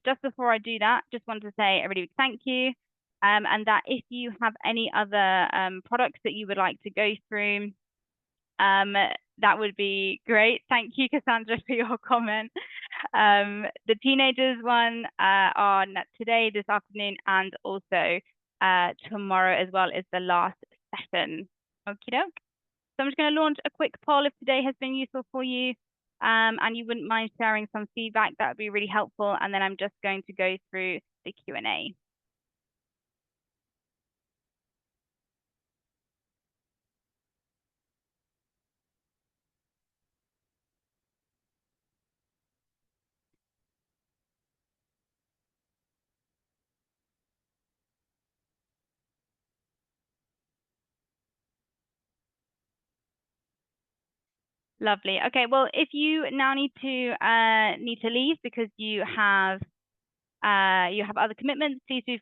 Just before I do that, just want to say a really big thank you. And that if you have any other products that you would like to go through, that would be great. Thank you, Cassandra, for your comment. The teenagers one are today, this afternoon, and also tomorrow as well is the last session. Okie doke. So I'm just going to launch a quick poll if today has been useful for you, and you wouldn't mind sharing some feedback. That would be really helpful. And then I'm just going to go through the Q&A. Lovely. Okay, well, if you now need to leave because you have other commitments, please do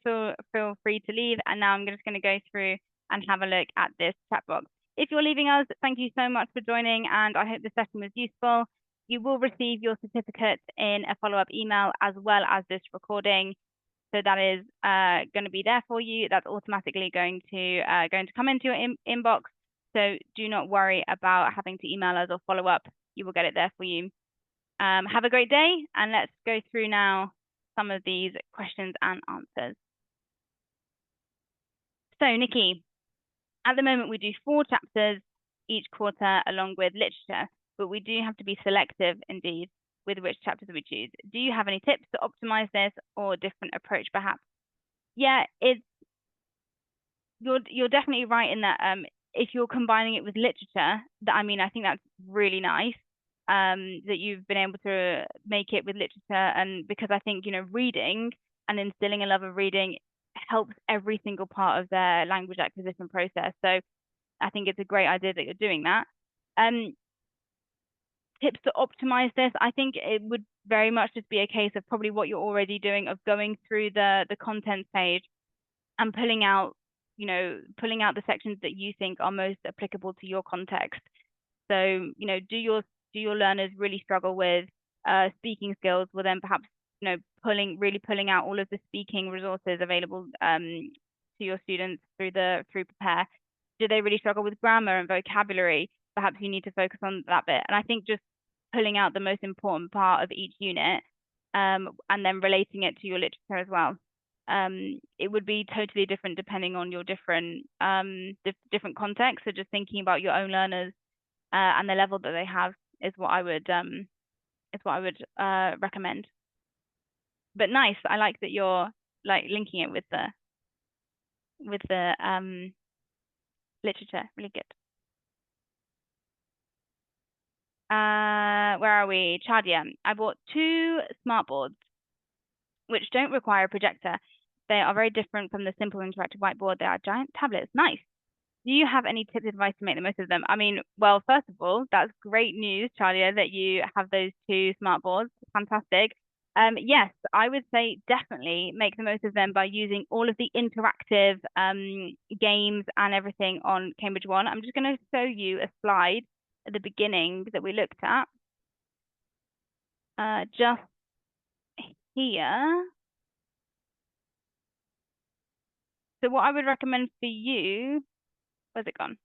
feel free to leave. And now I'm just going to go through and have a look at this chat box. If you're leaving us, thank you so much for joining, and I hope the session was useful. You will receive your certificate in a follow-up email as well as this recording. So that is going to be there for you. That's automatically going to come into your inbox. So do not worry about having to email us or follow up. You will get it there for you. Have a great day, and let's go through now some of these questions and answers. So Nikki, at the moment we do 4 chapters each quarter along with literature, but we do have to be selective indeed with which chapters we choose. Do you have any tips to optimize this or a different approach perhaps? Yeah, you're definitely right in that if you're combining it with literature, I think that's really nice. That you've been able to make it with literature, and because I think reading and instilling a love of reading helps every single part of their language acquisition process. So I think it's a great idea that you're doing that. Tips to optimize this, I think it would very much just be a case of probably what you're already doing, of going through the content page and pulling out the sections that you think are most applicable to your context. So do your learners really struggle with speaking skills? Well, then perhaps pulling out all of the speaking resources available to your students through Prepare. Do they really struggle with grammar and vocabulary? Perhaps you need to focus on that bit. And I think just pulling out the most important part of each unit and then relating it to your literature as well. It would be totally different depending on your different contexts. So just thinking about your own learners and the level that they have is what I would recommend. But nice, I like that you're linking it with the literature. Really good. Where are we? Chadia. I bought 2 smart boards, which don't require a projector. They are very different from the simple interactive whiteboard. They are giant tablets. Nice. Do you have any tips or advice to make the most of them? I mean, well, first of all, that's great news, Chadia, that you have those 2 smart boards. Fantastic. Yes, I would say definitely make the most of them by using all of the interactive games and everything on Cambridge One. I'm just going to show you a slide at the beginning that we looked at. Just here. So what I would recommend for you, where's it gone?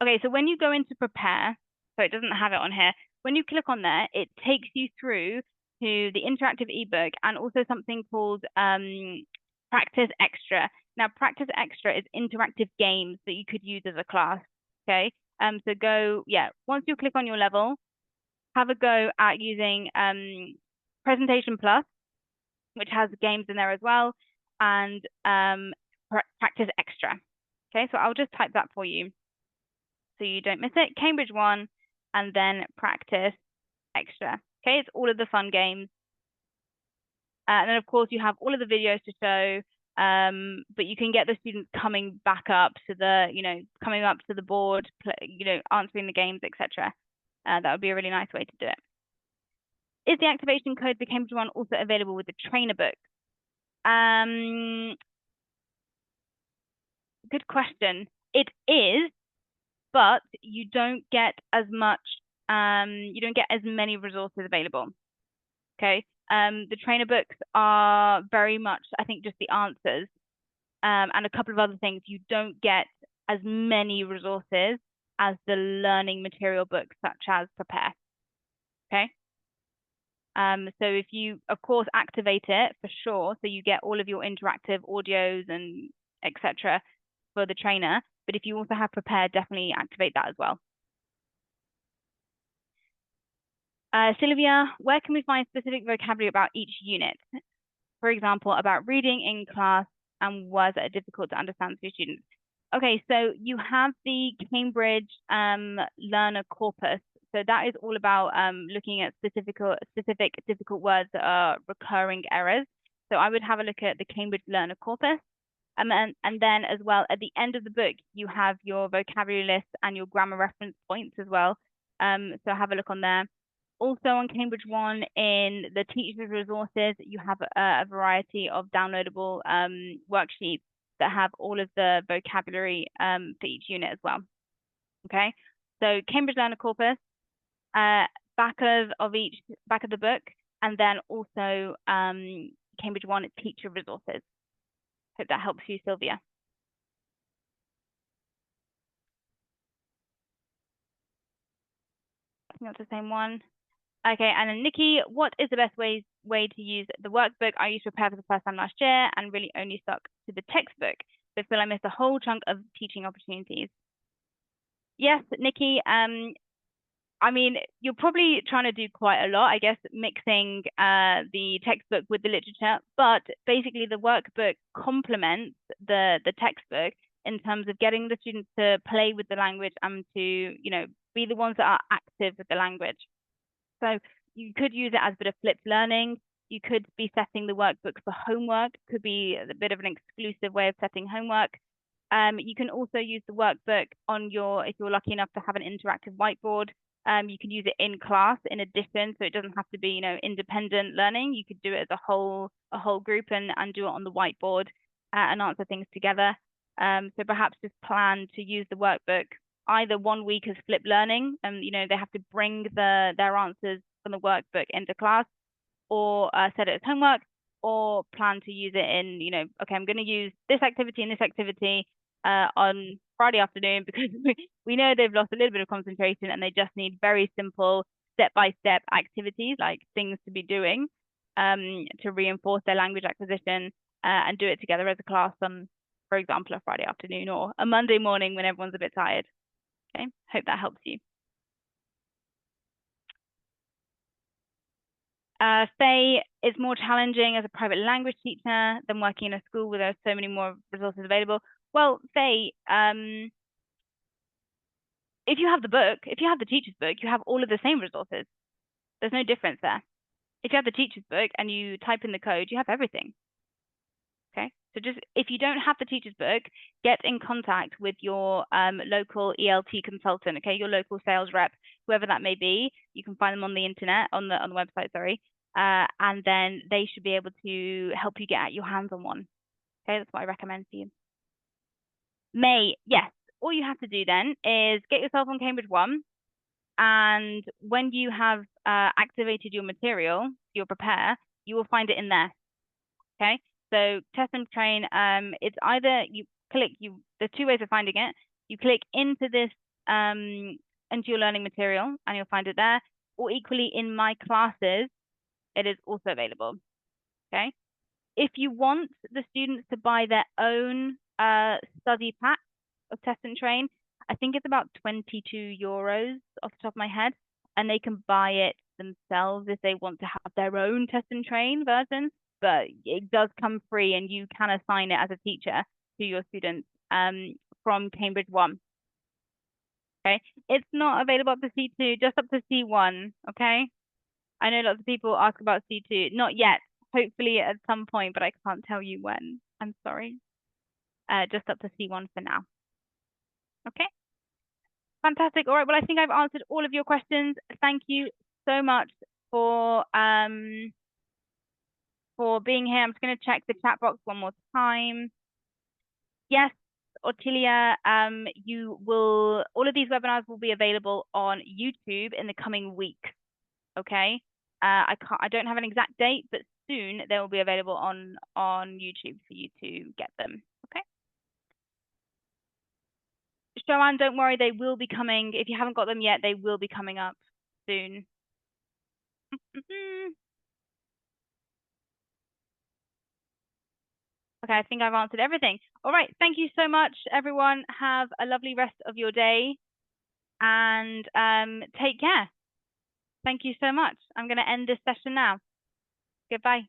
Okay, so when you go into prepare, so it doesn't have it on here, when you click on there, it takes you through to the interactive ebook and also something called Practice Extra. Now, Practice Extra is interactive games that you could use as a class, okay? So go, yeah, once you click on your level, have a go at using Presentation Plus, which has games in there as well, and Practice Extra. Okay, so I'll just type that for you so you don't miss it. Cambridge One, and then Practice Extra. Okay, it's all of the fun games. And then, of course, you have all of the videos to show, but you can get the students coming back up to the, coming up to the board, answering the games, etc. That would be a really nice way to do it. Is the activation code for Cambridge One also available with the trainer book? Good question. It is, but you don't get as much, you don't get as many resources available. Okay. The trainer books are very much, I think, just the answers and a couple of other things. You don't get as many resources as the learning material books, such as Prepare. Okay. So if you, of course, activate it for sure, so you get all of your interactive audios and etc. for the trainer. But if you also have Prepare, definitely activate that as well. Sylvia, where can we find specific vocabulary about each unit? For example, about reading in class and words that are difficult to understand for students. Okay, so you have the Cambridge Learner Corpus. So that is all about looking at specific difficult words that are recurring errors. So I would have a look at the Cambridge Learner Corpus. And then as well, at the end of the book, you have your vocabulary list and your grammar reference points as well. So have a look on there. Also on Cambridge One, in the teacher's resources, you have a variety of downloadable worksheets that have all of the vocabulary for each unit as well. Okay, so Cambridge Learner Corpus, back of the book, and then also Cambridge One teacher resources. Hope that helps you, Sylvia. I think that's the same one. Okay, and then Nikki, what is the best way to use the workbook? I used to prepare for the first time last year and really only stuck to the textbook. So I feel I missed a whole chunk of teaching opportunities. Yes, Nikki, I mean, you're probably trying to do quite a lot, I guess, mixing the textbook with the literature, but basically the workbook complements the textbook in terms of getting the students to play with the language and to, be the ones that are active with the language. So you could use it as a bit of flipped learning. You could be setting the workbook for homework, could be a bit of an exclusive way of setting homework. You can also use the workbook on if you're lucky enough to have an interactive whiteboard. You can use it in class in addition, so it doesn't have to be, independent learning. You could do it as a whole group and do it on the whiteboard and answer things together. So perhaps just plan to use the workbook either 1 week as flipped learning, and they have to bring their answers from the workbook into class, or set it as homework, or plan to use it in, okay, I'm going to use this activity and this activity on Friday afternoon because we know they've lost a little bit of concentration and they just need very simple step-by-step activities, like things to be doing to reinforce their language acquisition and do it together as a class on, for example, a Friday afternoon or a Monday morning when everyone's a bit tired. Okay, hope that helps you. Faye, is more challenging as a private language teacher than working in a school where there's so many more resources available. Well, Faye, if you have the book, if you have the teacher's book, you have all of the same resources. There's no difference there. If you have the teacher's book and you type in the code, you have everything. Okay, so just if you don't have the teacher's book, get in contact with your local ELT consultant, okay, your local sales rep, whoever that may be. You can find them on the internet, on the website, sorry, and then they should be able to help you get your hands on one. Okay, that's what I recommend to you. May, yes, all you have to do then is get yourself on Cambridge One, and when you have activated your material, your prepare, you will find it in there. Okay. So test and train, it's either you click, there's two ways of finding it. You click into this, into your learning material and you'll find it there, or equally in my classes, it is also available, okay? If you want the students to buy their own study pack of test and train, I think it's about 22 euros off the top of my head, and they can buy it themselves if they want to have their own test and train version. But it does come free and you can assign it as a teacher to your students from Cambridge One. Okay, it's not available up to C2, just up to C1. Okay, I know lots of people ask about C2, not yet, hopefully at some point, but I can't tell you when. I'm sorry. Just up to C1 for now. Okay, fantastic. All right, well, I think I've answered all of your questions. Thank you so much for being here. I'm just going to check the chat box one more time. Yes, Ottilia, all of these webinars will be available on YouTube in the coming weeks. Okay, I don't have an exact date, but soon they will be available on YouTube for you to get them. Okay. Joanne, don't worry, they will be coming. If you haven't got them yet, they will be coming up soon. Okay, I think I've answered everything. All right, thank you so much, everyone. Have a lovely rest of your day and take care. Thank you so much. I'm going to end this session now. Goodbye.